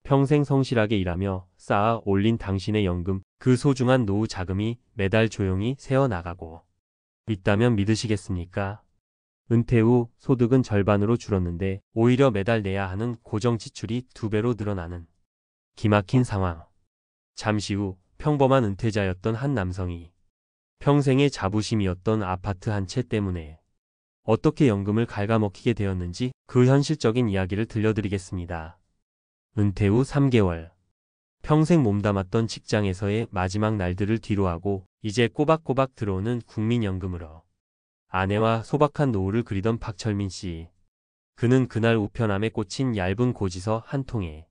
평생 성실하게 일하며 쌓아 올린 당신의 연금, 그 소중한 노후 자금이 매달 조용히 새어나가고 있다면 믿으시겠습니까? 은퇴 후 소득은 절반으로 줄었는데 오히려 매달 내야 하는 고정 지출이 2배로 늘어나는 기막힌 상황. 잠시 후 평범한 은퇴자였던 한 남성이 평생의 자부심이었던 아파트 한 채 때문에 어떻게 연금을 갉아먹히게 되었는지 그 현실적인 이야기를 들려드리겠습니다. 은퇴 후 3개월. 평생 몸담았던 직장에서의 마지막 날들을 뒤로하고 이제 꼬박꼬박 들어오는 국민연금으로 아내와 소박한 노후를 그리던 박철민 씨. 그는 그날 우편함에 꽂힌 얇은 고지서 한 통에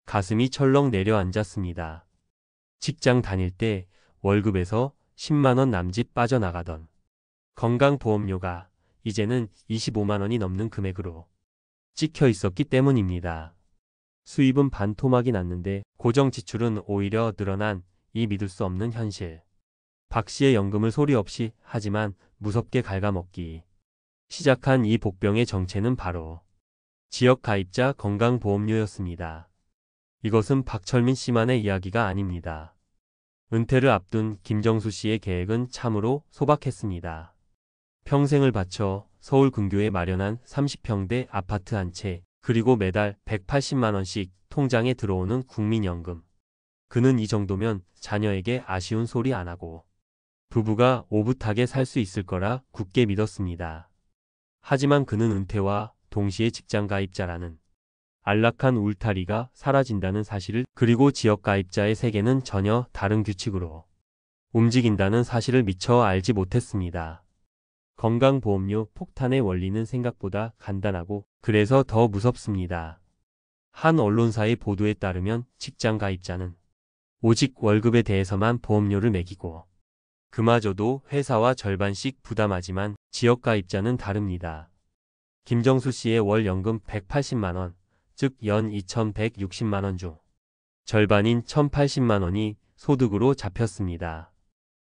가슴이 철렁 내려앉았습니다. 직장 다닐 때 월급에서 10만 원 남짓 빠져나가던 건강보험료가 이제는 25만 원이 넘는 금액으로 찍혀 있었기 때문입니다. 수입은 반토막이 났는데 고정 지출은 오히려 늘어난 이 믿을 수 없는 현실. 박 씨의 연금을 소리 없이 하지만 무섭게 갉아먹기 시작한 이 복병의 정체는 바로 지역가입자 건강보험료였습니다. 이것은 박철민 씨만의 이야기가 아닙니다. 은퇴를 앞둔 김정수 씨의 계획은 참으로 소박했습니다. 평생을 바쳐 서울 근교에 마련한 30평대 아파트 한 채, 그리고 매달 180만 원씩 통장에 들어오는 국민연금. 그는 이 정도면 자녀에게 아쉬운 소리 안 하고 부부가 오붓하게 살 수 있을 거라 굳게 믿었습니다. 하지만 그는 은퇴와 동시에 직장가입자라는 안락한 울타리가 사라진다는 사실을, 그리고 지역가입자의 세계는 전혀 다른 규칙으로 움직인다는 사실을 미처 알지 못했습니다. 건강보험료 폭탄의 원리는 생각보다 간단하고 그래서 더 무섭습니다. 한 언론사의 보도에 따르면 직장가입자는 오직 월급에 대해서만 보험료를 매기고 그마저도 회사와 절반씩 부담하지만 지역가입자는 다릅니다. 김정수 씨의 월 연금 180만 원, 즉 연 2,160만 원 중 절반인 1,080만 원이 소득으로 잡혔습니다.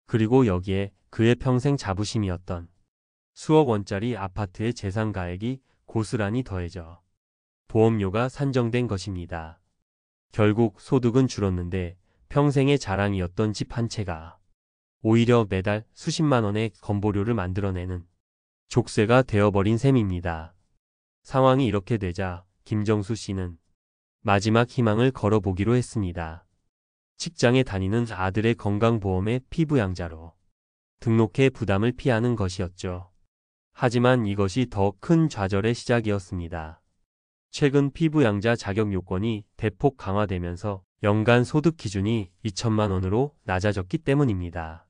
그리고 여기에 그의 평생 자부심이었던 수억 원짜리 아파트의 재산가액이 고스란히 더해져 보험료가 산정된 것입니다. 결국 소득은 줄었는데 평생의 자랑이었던 집 한 채가 오히려 매달 수십만 원의 건보료를 만들어내는 족쇄가 되어버린 셈입니다. 상황이 이렇게 되자 김정수 씨는 마지막 희망을 걸어보기로 했습니다. 직장에 다니는 아들의 건강보험에 피부양자로 등록해 부담을 피하는 것이었죠. 하지만 이것이 더 큰 좌절의 시작이었습니다. 최근 피부양자 자격 요건이 대폭 강화되면서 연간 소득 기준이 2천만 원으로 낮아졌기 때문입니다.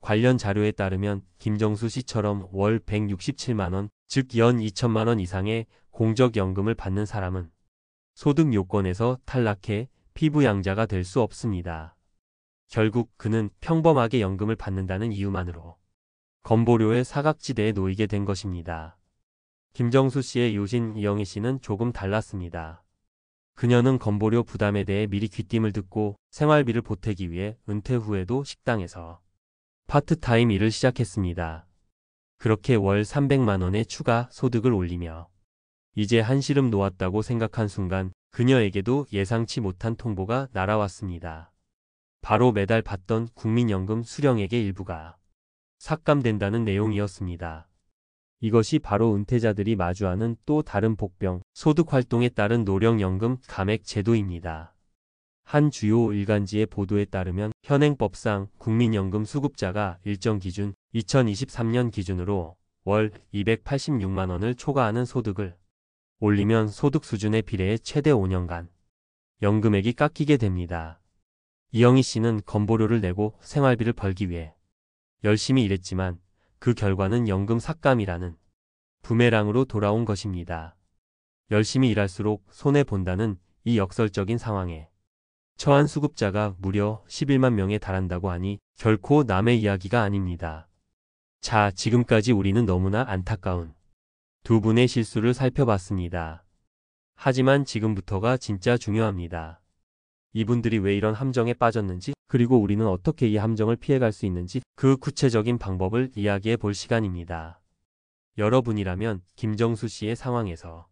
관련 자료에 따르면 김정수 씨처럼 월 167만 원, 즉 연 2천만 원 이상의 공적연금을 받는 사람은 소득 요건에서 탈락해 피부양자가 될 수 없습니다. 결국 그는 평범하게 연금을 받는다는 이유만으로 건보료의 사각지대에 놓이게 된 것입니다. 김정수 씨의 요신 이영애 씨는 조금 달랐습니다. 그녀는 건보료 부담에 대해 미리 귀띔을 듣고 생활비를 보태기 위해 은퇴 후에도 식당에서 파트타임 일을 시작했습니다. 그렇게 월 300만 원의 추가 소득을 올리며 이제 한시름 놓았다고 생각한 순간 그녀에게도 예상치 못한 통보가 날아왔습니다. 바로 매달 받던 국민연금 수령액의 일부가 삭감된다는 내용이었습니다. 이것이 바로 은퇴자들이 마주하는 또 다른 복병, 소득활동에 따른 노령연금 감액 제도입니다. 한 주요 일간지의 보도에 따르면 현행법상 국민연금 수급자가 일정 기준 2023년 기준으로 월 286만 원을 초과하는 소득을 올리면 소득 수준에 비례해 최대 5년간 연금액이 깎이게 됩니다. 이영희 씨는 건보료를 내고 생활비를 벌기 위해 열심히 일했지만 그 결과는 연금 삭감이라는 부메랑으로 돌아온 것입니다. 열심히 일할수록 손해본다는 이 역설적인 상황에 처한 수급자가 무려 11만 명에 달한다고 하니 결코 남의 이야기가 아닙니다. 자, 지금까지 우리는 너무나 안타까운 두 분의 실수를 살펴봤습니다. 하지만 지금부터가 진짜 중요합니다. 이분들이 왜 이런 함정에 빠졌는지, 그리고 우리는 어떻게 이 함정을 피해갈 수 있는지 그 구체적인 방법을 이야기해 볼 시간입니다. 여러분이라면 김정수 씨의 상황에서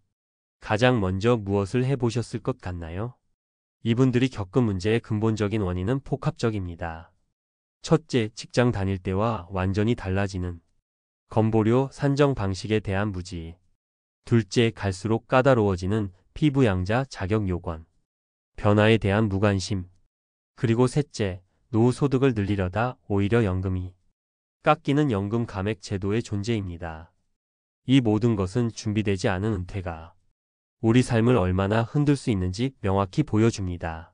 가장 먼저 무엇을 해보셨을 것 같나요? 이분들이 겪은 문제의 근본적인 원인은 복합적입니다. 첫째, 직장 다닐 때와 완전히 달라지는 건보료 산정 방식에 대한 무지. 둘째, 갈수록 까다로워지는 피부 양자 자격 요건. 변화에 대한 무관심. 그리고 셋째, 노후 소득을 늘리려다 오히려 연금이 깎이는 연금 감액 제도의 존재입니다. 이 모든 것은 준비되지 않은 은퇴가 우리 삶을 얼마나 흔들 수 있는지 명확히 보여줍니다.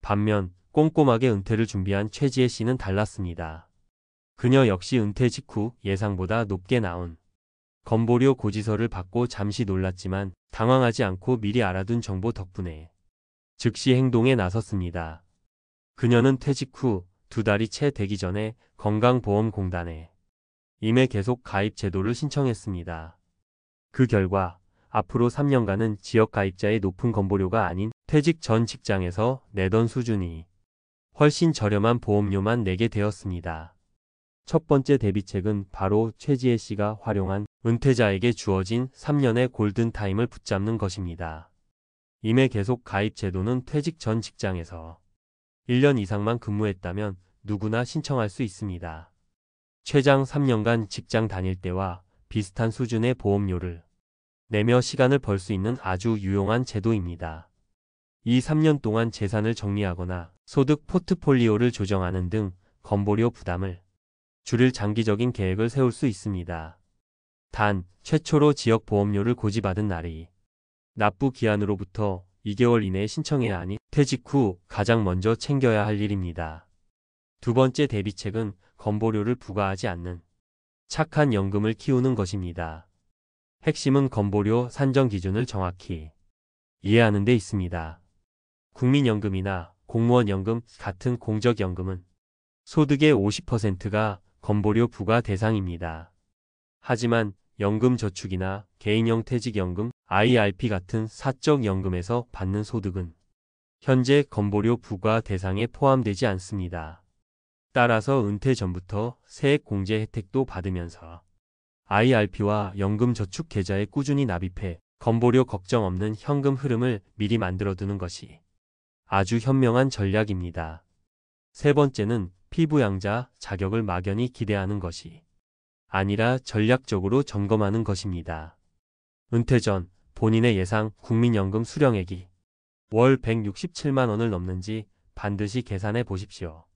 반면 꼼꼼하게 은퇴를 준비한 최지혜 씨는 달랐습니다. 그녀 역시 은퇴 직후 예상보다 높게 나온 건보료 고지서를 받고 잠시 놀랐지만 당황하지 않고 미리 알아둔 정보 덕분에 즉시 행동에 나섰습니다. 그녀는 퇴직 후 2달이 채 되기 전에 건강보험공단에 임해 계속 가입 제도를 신청했습니다. 그 결과 앞으로 3년간은 지역 가입자의 높은 건보료가 아닌 퇴직 전 직장에서 내던 수준이 훨씬 저렴한 보험료만 내게 되었습니다. 첫 번째 대비책은 바로 최지혜 씨가 활용한 은퇴자에게 주어진 3년의 골든타임을 붙잡는 것입니다. 임해 계속 가입 제도는 퇴직 전 직장에서 1년 이상만 근무했다면 누구나 신청할 수 있습니다. 최장 3년간 직장 다닐 때와 비슷한 수준의 보험료를 내며 시간을 벌 수 있는 아주 유용한 제도입니다. 이 3년 동안 재산을 정리하거나 소득 포트폴리오를 조정하는 등 건보료 부담을 줄일 장기적인 계획을 세울 수 있습니다. 단, 최초로 지역 보험료를 고지받은 날이 납부 기한으로부터 2개월 이내에 신청해야 하니 퇴직 후 가장 먼저 챙겨야 할 일입니다. 두 번째 대비책은 건보료를 부과하지 않는 착한 연금을 키우는 것입니다. 핵심은 건보료 산정 기준을 정확히 이해하는 데 있습니다. 국민연금이나 공무원연금 같은 공적연금은 소득의 50%가 건보료 부과 대상입니다. 하지만 연금저축이나 개인형 퇴직연금, IRP 같은 사적연금에서 받는 소득은 현재 건보료 부과 대상에 포함되지 않습니다. 따라서 은퇴 전부터 세액공제 혜택도 받으면서 IRP와 연금저축 계좌에 꾸준히 납입해 건보료 걱정 없는 현금 흐름을 미리 만들어두는 것이 아주 현명한 전략입니다. 세 번째는 피부양자 자격을 막연히 기대하는 것이 아니라 전략적으로 점검하는 것입니다. 은퇴 전 본인의 예상 국민연금 수령액이 월 167만 원을 넘는지 반드시 계산해 보십시오.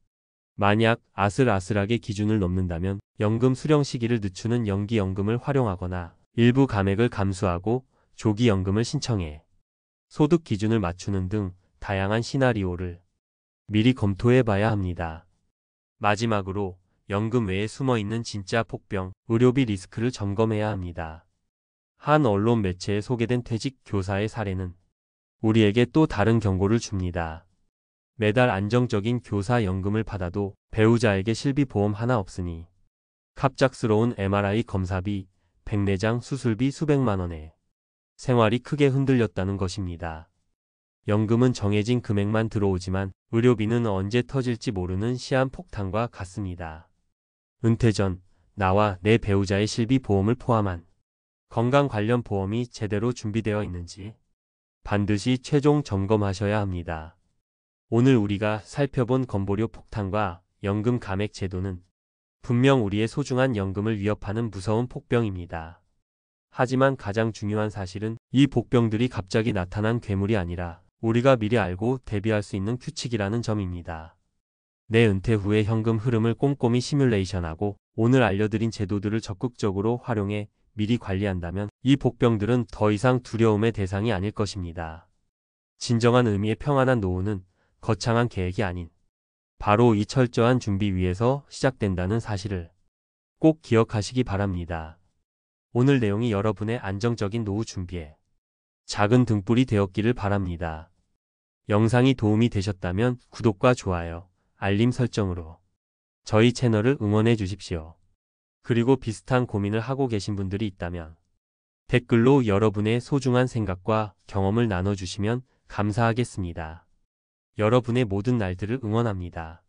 만약 아슬아슬하게 기준을 넘는다면 연금 수령 시기를 늦추는 연기연금을 활용하거나 일부 감액을 감수하고 조기연금을 신청해 소득 기준을 맞추는 등 다양한 시나리오를 미리 검토해 봐야 합니다. 마지막으로 연금 외에 숨어있는 진짜 폭병, 의료비 리스크를 점검해야 합니다. 한 언론 매체에 소개된 퇴직 교사의 사례는 우리에게 또 다른 경고를 줍니다. 매달 안정적인 교사 연금을 받아도 배우자에게 실비보험 하나 없으니 갑작스러운 MRI 검사비, 백내장 수술비 수백만 원에 생활이 크게 흔들렸다는 것입니다. 연금은 정해진 금액만 들어오지만 의료비는 언제 터질지 모르는 시한폭탄과 같습니다. 은퇴 전 나와 내 배우자의 실비보험을 포함한 건강 관련 보험이 제대로 준비되어 있는지 반드시 최종 점검하셔야 합니다. 오늘 우리가 살펴본 건보료 폭탄과 연금 감액 제도는 분명 우리의 소중한 연금을 위협하는 무서운 폭병입니다. 하지만 가장 중요한 사실은 이 복병들이 갑자기 나타난 괴물이 아니라 우리가 미리 알고 대비할 수 있는 규칙이라는 점입니다. 내 은퇴 후의 현금 흐름을 꼼꼼히 시뮬레이션하고 오늘 알려드린 제도들을 적극적으로 활용해 미리 관리한다면 이 복병들은 더 이상 두려움의 대상이 아닐 것입니다. 진정한 의미의 평안한 노후는 거창한 계획이 아닌 바로 이 철저한 준비 위에서 시작된다는 사실을 꼭 기억하시기 바랍니다. 오늘 내용이 여러분의 안정적인 노후 준비에 작은 등불이 되었기를 바랍니다. 영상이 도움이 되셨다면 구독과 좋아요, 알림 설정으로 저희 채널을 응원해 주십시오. 그리고 비슷한 고민을 하고 계신 분들이 있다면 댓글로 여러분의 소중한 생각과 경험을 나눠주시면 감사하겠습니다. 여러분의 모든 날들을 응원합니다.